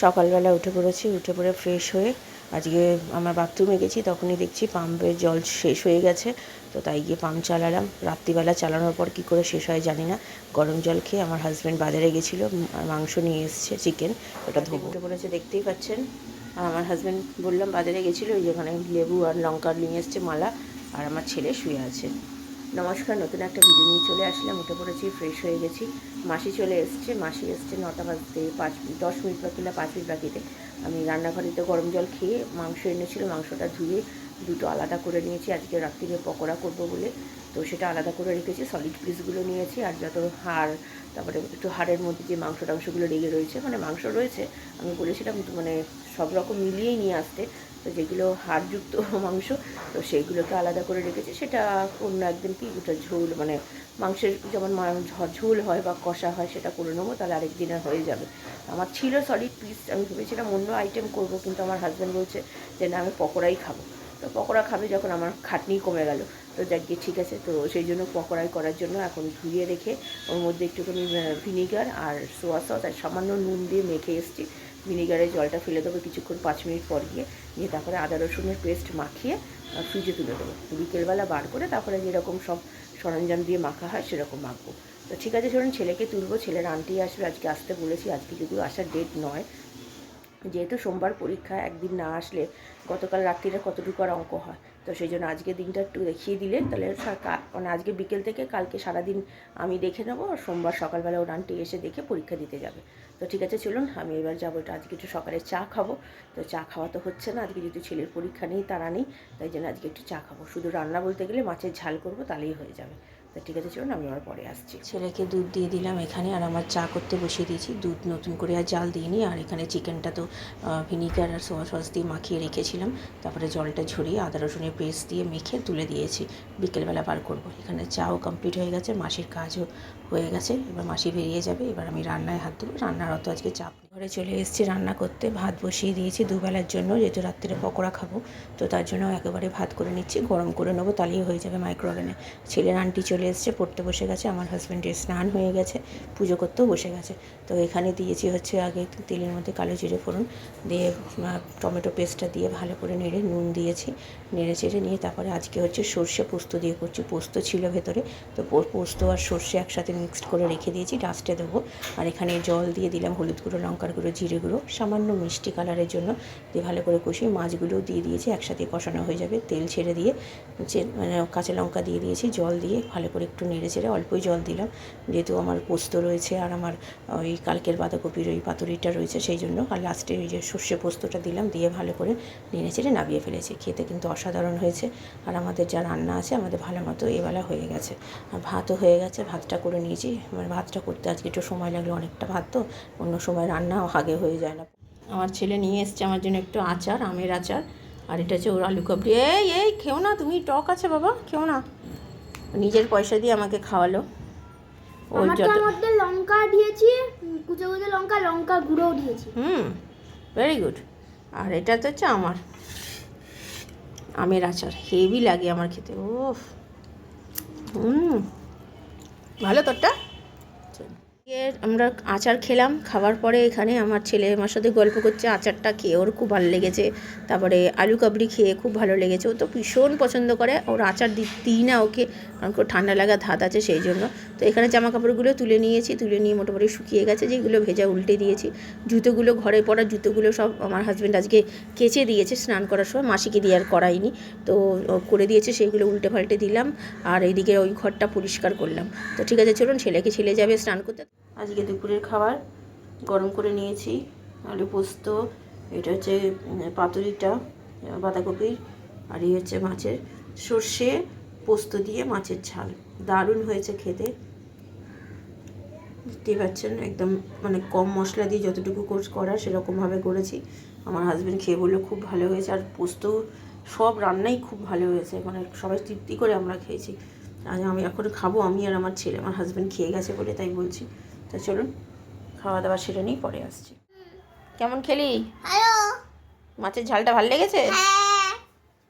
সকালবেলা উঠে পড়েছি, উঠে পড়ে ফ্রেশ হয়ে আজকে আমার বাথরুমে গেছি, তখনই দেখছি পাম্পের জল শেষ হয়ে গেছে। তো তাই গিয়ে পাম্প চালালাম। রাত্রিবেলা চালানোর পর কী করে শেষ হয় জানি না। গরম জল খেয়ে আমার হাজব্যান্ড বাজারে গেছিলো, মাংস নিয়ে এসছে, চিকেন, ওটা ধোবো। উঠে পড়েছে দেখতেই পাচ্ছেন। আর আমার হাজব্যান্ড বললাম বাজারে গেছিলো, ওই যেখানে লেবু আর লঙ্কা নিয়ে এসছে মালা। আর আমার ছেলে শুয়ে আছে। নমস্কার, নতুন একটা ভিডিও নিয়ে চলে আসলাম। উঠে পড়েছি, ফ্রেশ হয়ে গেছি। মাসি চলে এসছে, মাসি এসছে 9টা বাজতে 10 মিনিট বাকি না 5 মিনিট বাকিতে। আমি রান্নাঘরেতে গরম জল খেয়ে মাংস এনেছিল, মাংসটা ধুয়ে দুটো আলাদা করে নিয়েছি আজকে রাত্রিরে পকোড়া করব বলে। তো সেটা আলাদা করে রেখেছি, সলিড পিসগুলো নিয়েছি। আর যত হাড়, তারপরে একটু হাড়ের মধ্যে যে মাংস টাংসগুলো লেগে রয়েছে, মানে মাংস রয়েছে, আমি বলেছিলাম মানে সব রকম মিলিয়েই নিয়ে আসতে। তো যেগুলো হাড়যুক্ত মাংস, তো সেইগুলোকে আলাদা করে রেখেছি। সেটা অন্য একদিন কি ওটা ঝোল, মানে মাংসের যেমন ঝোল হয় বা কষা হয় সেটা করে নেবো, তাহলে আরেক দিনের হয়ে যাবে। আমার ছিল সলিড পিস, আমি ভেবেছিলাম অন্য আইটেম করব, কিন্তু আমার হাজব্যান্ড বলছে যে না আমি পকোড়াই খাবো। তো পকোড়া খাবে যখন, আমার খাটনি কমে গেল। তো যাক গিয়ে ঠিক আছে, তো সেই জন্য পকোড়াই করার জন্য এখন ধুয়ে রেখে ওর মধ্যে একটুখানি ভিনিগার আর সোয়া সস আর সামান্য নুন দিয়ে মেখে এসেছি। ভিনিগারের জলটা ফেলে দেবো কিছুক্ষণ 5 মিনিট পর গিয়ে তারপরে আদা রসুনের পেস্ট মাখিয়ে ফ্রিজে তুলে দেবো। বিকেলবেলা বার করে তারপরে যেরকম সব সরঞ্জাম দিয়ে মাখা হয় সেরকম মাখবো। তো ঠিক আছে, চলুন ছেলেকে তুলবো। ছেলের আন্টি আসবে, আজকে আসতে বলেছি। আজকে যদিও আসার ডেট নয়, যেহেতু সোমবার পরীক্ষা, একদিন না আসলে গতকাল রাত্রিরে কতটুকু আর অঙ্ক হয়। তো সেই জন্য আজকে দিনটা একটু দেখিয়ে দিলে তাহলে মানে আজকে বিকেল থেকে কালকে সারাদিন আমি দেখে নেবো, আর সোমবার সকালবেলা ওর আন্টি এসে দেখে পরীক্ষা দিতে যাবে। তো ঠিক আছে, চলুন আমি এবার যাবো। এটা আজকে একটু সকালে চা খাবো। তো চা খাওয়া তো হচ্ছে না আজকে, যেহেতু ছেলের পরীক্ষা নেই, তারা নেই, তাই জন্য আজকে একটু চা খাবো। শুধু রান্না বলতে গেলে মাছের ঝাল করবো, তাহলেই হয়ে যাবে। তো ঠিক আছে, চলুন আমি আবার পরে আসছি। ছেলেকে দুধ দিয়ে দিলাম এখানে, আর আমার চা করতে বসিয়ে দিয়েছি। দুধ নতুন করে আর জাল দিইনি। আর এখানে চিকেনটা তো ভিনিগার আর সোয়া সস দিয়ে মাখিয়ে রেখেছিলাম, তারপরে জলটা ঝরিয়ে আদা রসুনের পেস্ট দিয়ে মেখে তুলে দিয়েছি। বিকেলবেলা বার করবো। এখানে চাও কমপ্লিট হয়ে গেছে, মাসির কাজও হয়ে গেছে। এবার মাসি বেরিয়ে যাবে, এবার আমি রান্নায় হাত দেবো। রান্নার অত আজকে চাপ নেই। ঘরে চলে এসেছি রান্না করতে। ভাত বসিয়ে দিয়েছি দুবেলার জন্য, যেহেতু রাত্রিরে পকোড়া খাবো। তো তার জন্য একেবারে ভাত করে নিচ্ছি, গরম করে নেবো, তাহলেই হয়ে যাবে মাইক্রোওভেনে। ছেলের আন্টি চলে এসছে, পড়তে বসে গেছে। আমার হাজব্যান্ডের স্নান হয়ে গেছে, পুজো করতেও বসে গেছে। তো এখানে দিয়েছি হচ্ছে আগে তেলের মধ্যে কালো জিরে ফোড়ন দিয়ে টমেটো পেস্টটা দিয়ে ভালো করে নেড়ে নুন দিয়েছি, নেড়ে চেড়ে নিয়ে তারপরে আজকে হচ্ছে সর্ষে পোস্ত দিয়ে করছি। পোস্ত ছিল ভেতরে, তো পোস্ত আর সর্ষে একসাথে মিক্সড করে রেখে দিয়েছি, লাস্টে দেবো। আর এখানে জল দিয়ে দিলাম, হলুদ গুঁড়ো, লঙ্কার গুঁড়ো, জিরে গুঁড়ো, সামান্য মিষ্টি কালারের জন্য দিয়ে ভালো করে কষিয়ে মাছগুলোও দিয়ে দিয়েছি, একসাথে কষানো হয়ে যাবে। তেল ছেড়ে দিয়ে মানে কাঁচা লঙ্কা দিয়ে দিয়েছি, জল দিয়ে ভালো করে একটু নেড়ে চেড়ে, অল্পই জল দিলাম যেহেতু আমার পোস্ত রয়েছে আর আমার ওই কালকের বাঁধাকপির ওই পাতুরিটা রয়েছে, সেই জন্য। আর লাস্টে ওই যে সর্ষে পোস্তটা দিলাম, দিয়ে ভালো করে নেড়ে চেড়ে নামিয়ে ফেলেছি। খেতে কিন্তু অসাধারণ হয়েছে। আর আমাদের যা রান্না আছে আমাদের ভালো মতো এবেলা হয়ে গেছে। আর ভাতও হয়ে গেছে, ভাতটা করে নিয়েছি। মানে ভাতটা করতে আজকে একটু সময় লাগলো, অনেকটা ভাত তো, অন্য সময় রান্নাও আগে হয়ে যায় না। আমার ছেলে নিয়ে এসছে আমার জন্য একটু আচার, আমের আচার। আর এটা হচ্ছে ওর আলু কাবলি। এই খেও না তুমি, টক আছে বাবা, খেও না। নিজের পয়সা দিয়ে আমাকে খাওয়ালো। ওর আমারটার মধ্যে লঙ্কা দিয়েছি, কুচো কুচো লঙ্কা, লঙ্কা গুঁড়োও দিয়েছি। Very good. আর এটা তো হচ্ছে আমার আমের আচার, হেভি লাগে আমার খেতে। ওফ, ভালো তোরটা। আমরা আচার খেলাম, খাওয়ার পরে এখানে আমার ছেলে আমার সাথে গল্প করছে। আচারটা খেয়ে ওর খুব ভালো লেগেছে। তারপরে আলু কাবলি খেয়ে খুব ভালো লেগেছে। ও তো ভীষণ পছন্দ করে। ওর আচার দিই না ওকে, কারণ ওর ঠান্ডা লাগা ধাত আছে, সেই জন্য। তো এখানে জামা কাপড়গুলো তুলে নিয়েছি, তুলে নিয়ে মোটামুটি শুকিয়ে গেছে। যেগুলো ভেজা উল্টে দিয়েছি। জুতোগুলো, ঘরে পরা জুতোগুলো সব আমার হাজব্যান্ড আজকে কেচে দিয়েছে স্নান করার সময়, মাসিকে দিয়ে আর করাইনি। তো করে দিয়েছে, সেইগুলো উল্টে পাল্টে দিলাম। আর এইদিকে ওই ঘরটা পরিষ্কার করলাম। তো ঠিক আছে, চলুন ছেলে যাবে স্নান করতে। আজকে দুপুরের খাবার গরম করে নিয়েছি, আলু পোস্ত, এটা হচ্ছে পাতুরিটা বাঁধাকপির, আর এই হচ্ছে মাছের সর্ষে পোস্ত দিয়ে মাছের ঝাল। দারুণ হয়েছে খেতে, দেখতেই পাচ্ছেন। একদম মানে কম মশলা দিয়ে যতটুকু করার সেরকমভাবে করেছি। আমার হাজব্যান্ড খেয়ে বললো খুব ভালো হয়েছে। আর পোস্ত সব রান্নাই খুব ভালো হয়েছে, মানে সবাই তৃপ্তি করে আমরা খেয়েছি। আজ আমি এখন খাবো, আমি আর আমার ছেলে। আমার হাজব্যান্ড খেয়ে গেছে বলে তাই বলছি। তা চলুন খাওয়া দাওয়া সেরে নিই, পরে আসছি। কেমন খেলি? মাছের ঝালটা ভালো লেগেছে?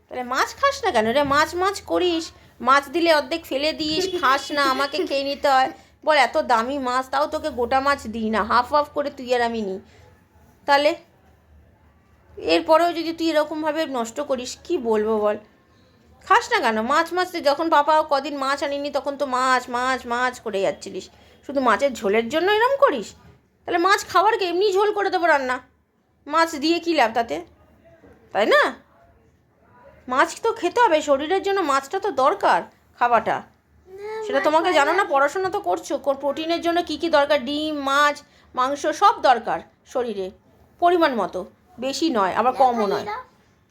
তাহলে মাছ খাস না কেন রে? মাছ করিস, মাছ দিলে অর্ধেক ফেলে দিস, খাস না, আমাকে খেয়ে নিতে হয়। বল, এত দামি মাছ, তাও তোকে গোটা মাছ দিই না, হাফ হাফ করে তুই আর আমি নিই। তাহলে এরপরেও যদি তুই এরকমভাবে নষ্ট করিস কি বলবো বল। খাস না কেন মাছ? মাছ যখন পাপা কদিন মাছ আনিনি তখন তো মাছ মাছ মাছ করে যাচ্ছিলিস, শুধু মাছের ঝোলের জন্য এরম করিস? তাহলে মাছ খাবার কি এমনি ঝোল করে দেবো রান্না, মাছ দিয়ে কী লাভ তাতে, তাই না? মাছ তো খেতে হবে, শরীরের জন্য মাছটা তো দরকার খাওয়াটা। সেটা তোমাকে জানো না? পড়াশোনা তো করছো, প্রোটিনের জন্য কী কী দরকার, ডিম মাছ মাংস সব দরকার শরীরে, পরিমাণ মতো, বেশি নয় আবার কমও নয়।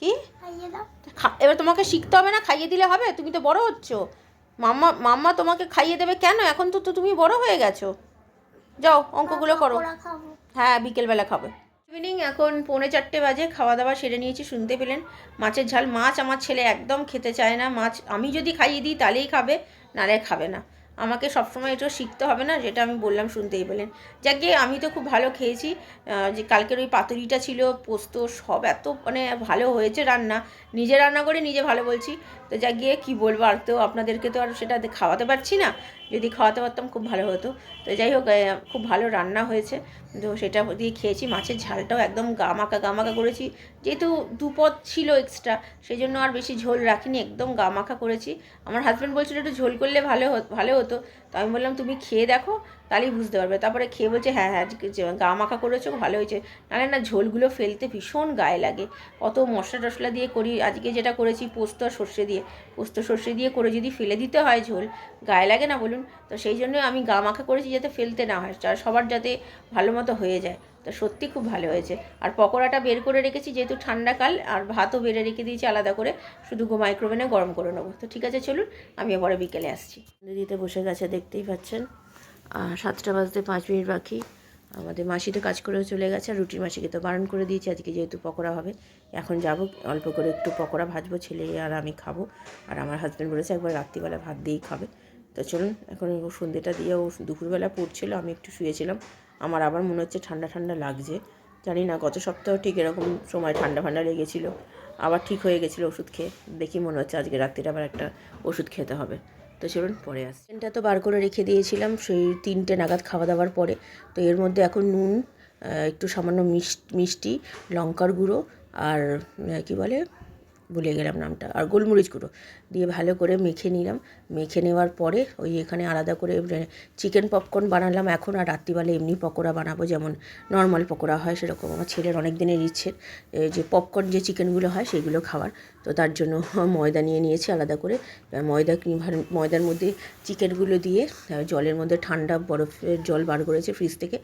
কি এবার তোমাকে শিখতে হবে না? খাইয়ে দিলে হবে? তুমি তো বড় হচ্ছ, মাম্মা মাম্মা তোমাকে খাইয়ে দেবে কেন? এখন তো তুমি বড় হয়ে গেছো। যাও অঙ্কগুলো করো। হ্যাঁ বিকেলবেলা খাবে। ইভিনিং এখন 3:45 বাজে, খাওয়া দাওয়া সেরে নিয়েছি। শুনতে পেলেন মাছের ঝাল। মাছ আমার ছেলে একদম খেতে চায় না, মাছ আমি যদি খাইয়ে দিই তাহলেই খাবে, নাহলে খাবে না। আমাকে সবসময় এটা শিখতে হবে না, যেটা আমি বললাম শুনতেই পেলেন। যাকে আমি তো খুব ভালো খেয়েছি, যে কালকের ওই পাতুরিটা ছিল, পোস্ত সব এত মানে ভালো হয়েছে রান্না, নিজে রান্না করে নিজে ভালো বলছি। তো যা গিয়ে কী বলবো, আর তো আপনাদেরকে তো আর সেটা খাওয়াতে পারছি না, যদি খাওয়াতে পারতাম খুব ভালো হতো। তো যাই হোক খুব ভালো রান্না হয়েছে, তো সেটা দিয়ে খেয়েছি। মাছের ঝালটাও একদম গামাকা গামাকা করেছি, যেহেতু দুপদ ছিল এক্সট্রা, সেই জন্য আর বেশি ঝোল রাখিনি, একদম গামাখা করেছি। আমার হাজব্যান্ড বলছিল একটু ঝোল করলে ভালো হতো, তো আমি বললাম তুমি খেয়ে দেখো তাহলেই বুঝতে পারবে। তারপরে খেয়ে বলছে হ্যাঁ হ্যাঁ গামাখা করেছো ভালো হয়েছে, নাহলে না ঝোলগুলো ফেলতে ভীষণ গায়ে লাগে, অত মশলা টশলা দিয়ে করি। আজকে যেটা করেছি পোস্ত আর সর্ষে দিয়ে করে যদি ফেলে দিতে হয় ঝোল, গায়ে লাগে না বলুন? তো সেই জন্য আমি গামাখা করেছি যাতে ফেলতে না হয়, সবার যাতে ভালো মতো হয়ে যায়। তো সত্যি খুব ভালো হয়েছে। আর পকোড়াটা বের করে রেখেছি যেহেতু ঠান্ডাকাল, আর ভাতও বেড়ে রেখে দিয়েছি আলাদা করে, শুধু মাইক্রোওভেনে গরম করে নেবো। তো ঠিক আছে চলুন, আমি এবারে বিকেলে আসছি। দিদিতে বসে গেছে দেখতেই পাচ্ছেন, 7টা বাজতে 5 মিনিট বাকি। আমাদের মাসি তো কাজ করে চলে গেছে, আর রুটির মাসিকে তো বারণ করে দিয়েছি আজকে যেহেতু পকোড়া হবে। এখন যাব অল্প করে একটু পকোড়া ভাজবো, ছেলে আর আমি খাবো, আর আমার হাজব্যান্ড বলেছে একবার রাত্রিবেলা ভাত দিয়েই খাবে। তো চলুন এখন ও সন্ধ্যেটা দিয়ে, ও দুপুরবেলা পড়ছিল, আমি একটু শুয়েছিলাম। আমার আবার মনে হচ্ছে ঠান্ডা ঠান্ডা লাগছে, জানি না, গত সপ্তাহ ঠিক এরকম সময় ঠান্ডা ঠান্ডা লেগেছিলো, আবার ঠিক হয়ে গেছিলো ওষুধ খেয়ে। দেখি মনে হচ্ছে আজকে রাত্রিটা আবার একটা ওষুধ খেতে হবে। তো চলুন পরে আসছি। চিকেনটা তো বার করে রেখে দিয়েছিলাম সেই 3টে নাগাদ খাওয়া দাওয়ার পরে। তো এর মধ্যে এখন নুন, একটু সামান্য মিষ্টি, লঙ্কার গুঁড়ো, আর কী বলে ভুলে গেলাম নামটা, আর গোলমরিচ গুঁড়ো দিয়ে ভালো করে মেখে নিলাম। মেখে নেওয়ার পরে ওই এখানে আলাদা করে চিকেন পপকর্ন বানালাম এখন, আর রাত্রিবেলা এমনি পকোড়া বানাবো, যেমন নর্মাল পকোড়া হয় সেরকম। আমার ছেলের অনেক দিনের ইচ্ছে যে পপকর্ন যে চিকেনগুলো হয় সেগুলো খাওয়ার, তো তার জন্য ময়দা নিয়ে নিয়েছি আলাদা করে। ময়দার মধ্যে চিকেনগুলো দিয়ে জলের মধ্যে ঠান্ডা বরফের জল বার করেছে ফ্রিজ থেকে,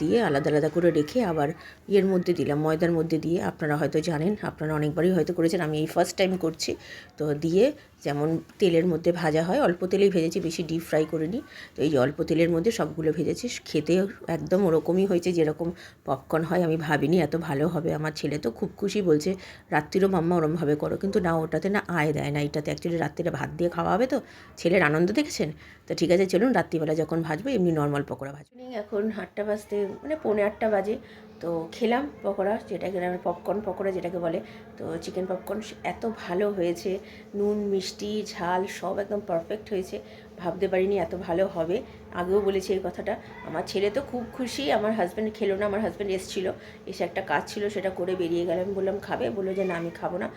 দিয়ে আলাদা আলাদা করে রেখে আবার ইয়ের মধ্যে দিলাম, ময়দার মধ্যে দিয়ে। আপনারা হয়তো জানেন, আপনারা অনেকবারই হয়তো করেছেন, আমি এই ফার্স্ট টাইম করছি। তো দিয়ে যেমন তেলের মধ্যে ভাজা হয়, অল্প তেলেই ভেজেছি, বেশি ডিপ ফ্রাই করিনি। তো এই অল্প তেলের মধ্যে সবগুলো ভেজেছি, খেতে একদম ওরকমই হয়েছে যেরকম পপকর্ন হয়। আমি ভাবিনি এত ভালো হবে। আমার ছেলে তো খুব খুশি, বলছে রাত্রিরও মাম্মা ওরমভাবে করো, কিন্তু না ওটাতে না আয় দেয় না, এটাতে অ্যাকচুয়ালি রাত্রিরে ভাত দিয়ে খাওয়া হবে। তো ছেলের আনন্দ দেখেছেন। তো ঠিক আছে চলুন, রাত্রিবেলা যখন ভাজবো এমনি নর্মাল পকোড়া ভাজবো। এখন 8টা বাজতে মানে 7:45 বাজে। তো খেলাম পকোড়া, যেটাকে আমি পপকর্ন পকোড়া যেটাকে বলে। তো চিকেন পপকর্ন এত ভালো হয়েছে, নুন মিষ্টি ঝাল সব একদম পারফেক্ট হয়েছে, ভাবতে পারিনি এত ভালো হবে। আগেও বলেছি এই কথাটা। আমার ছেলে তো খুব খুশি, আমার হাজব্যান্ড খেলো না। আমার হাজব্যান্ড এসেছিলো, এসে একটা কাজ ছিল সেটা করে বেরিয়ে গেল। আমি বললাম খাবে, বললো যে না আমি খাবো না,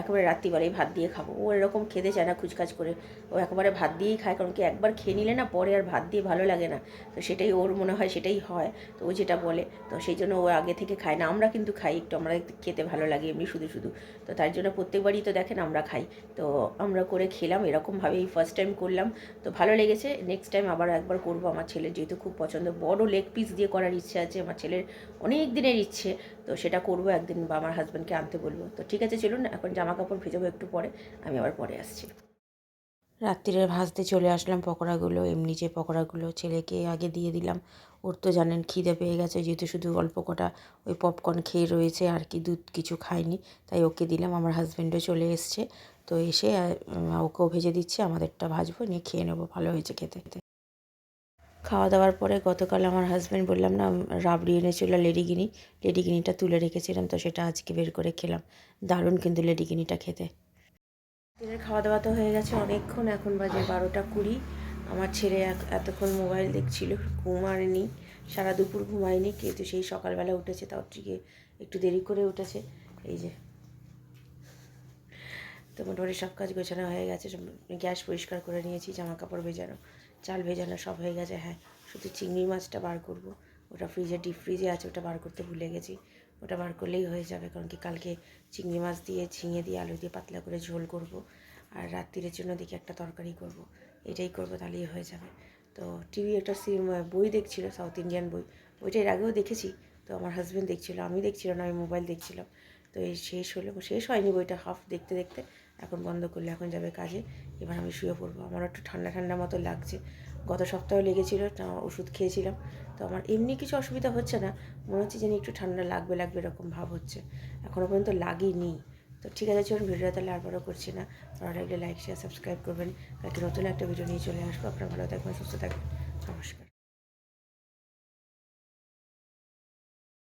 একেবারে রাত্রিবেলায় ভাত দিয়ে খাবো। ও এরকম খেতে চায় না খুচকাজ করে, ও একেবারে ভাত দিয়েই খায়, কারণ কি একবার খেয়ে নিলে না পরে আর ভাত দিয়ে ভালো লাগে না। তো সেটাই ওর মনে হয়, সেটাই হয়, তো ও যেটা বলে, তো সেই জন্য ও আগে থেকে খায় না। আমরা কিন্তু খাই একটু, আমরা খেতে ভালো লাগে এমনি শুধু শুধু, তো তার জন্য প্রত্যেকবারই তো দেখেন আমরা খাই। তো আমরা করে খেলাম এরকমভাবেই, ফার্স্ট টাইম করলাম, তো ভালো লেগেছে। নেক্সট টাইম আবার একবার করবো। আমার ছেলের যেহেতু খুব পছন্দ, বড় লেগ পিস দিয়ে করার ইচ্ছে আছে আমার ছেলের, অনেক দিনের ইচ্ছে, তো সেটা করবো একদিন, বা আমার হাজব্যান্ডকে আনতে বলবো। তো ঠিক আছে চলুন, এখন জামা কাপড় ভেজাবো একটু পরে, আমি আবার পরে আসছি। রাত্রিরে ভাজতে চলে আসলাম পকোড়াগুলো, এমনি যে পকোড়াগুলো ছেলেকে আগে দিয়ে দিলাম। ওর তো জানেন খিদে পেয়ে গেছে, যেহেতু শুধু অল্প কটা ওই পপকর্ন খেয়ে রয়েছে, আর কি দুধ কিছু খায়নি, তাই ওকে দিলাম। আমার হাজব্যান্ডও চলে এসছে, তো এসে ওকেও ভেজে দিচ্ছে, আমাদেরটা ভাজবো, নিয়ে খেয়ে নেবো। ভালো হয়েছে খেতে। খাওয়া দাওয়ার পরে গতকাল আমার হাজব্যান্ড বললাম না রাবড়ি এনেছিল, লেডিকিনিটা তুলে রেখেছিলাম, তো সেটা আজকে বের করে খেলাম। দারুণ কিন্তু লেডিকিনিটা খেতে। দিনের খাওয়া দাওয়া তো হয়ে গেছে অনেকক্ষণ, এখন বাজে 12টা 20। আমার ছেলে এতক্ষণ মোবাইল দেখছিল, ঘুম আরেনি, সারা দুপুর ঘুমায়নি, কিন্তু সেই সকালবেলা উঠেছে, তাও ঠিক একটু দেরি করে উঠেছে। এই যে তো মোটামুটি সব কাজ গোছানো হয়ে গেছে, গ্যাস পরিষ্কার করে নিয়েছি, জামা কাপড় ভেজানো, চাল ভেজানো সব হয়ে গেছে। হ্যাঁ, শুধু চিংড়ি মাছটা বার করব, ওটা ডিপ ফ্রিজে আছে, ওটা বার করতে ভুলে গেছি। ওটা বার করলেই হয়ে যাবে, কারণ কি কালকে চিংড়ি মাছ দিয়ে ঝিঙে দিয়ে আলু দিয়ে পাতলা করে ঝোল করব, আর রাত্রিরের জন্য দেখি একটা তরকারি করব। এটাই করব, তাহলেই হয়ে যাবে। তো টিভি একটা বই দেখছিল, সাউথ ইন্ডিয়ান বই। বইটা এর আগেও দেখেছি, তো আমার হাজব্যান্ড দেখছিল, আমি দেখছিলাম না, আমি মোবাইল দেখছিলাম। তো এই শেষ হয়নি বইটা, হাফ দেখতে দেখতে এখন বন্ধ করলে এখন যাবে কাজে। এবার আমি শুয়ে পড়বো। আমার একটু ঠান্ডা ঠান্ডা মতো লাগছে, গত সপ্তাহে লেগেছিলো, ওষুধ খেয়েছিলাম। তো আমার এমনি কিছু অসুবিধা হচ্ছে না, মনে হচ্ছে যেন একটু ঠান্ডা লাগবে এরকম ভাব হচ্ছে, এখনও পর্যন্ত লাগেনি। তো ঠিক আছে, চলুন ভিডিওটা তাহলে আর বড় করছি না। ভালো লাগলে লাইক শেয়ার সাবস্ক্রাইব করবেন। কালকে নতুন একটা ভিডিও নিয়ে চলে আসবো। আপনারা ভালো থাকবেন, সুস্থ থাকবেন। নমস্কার।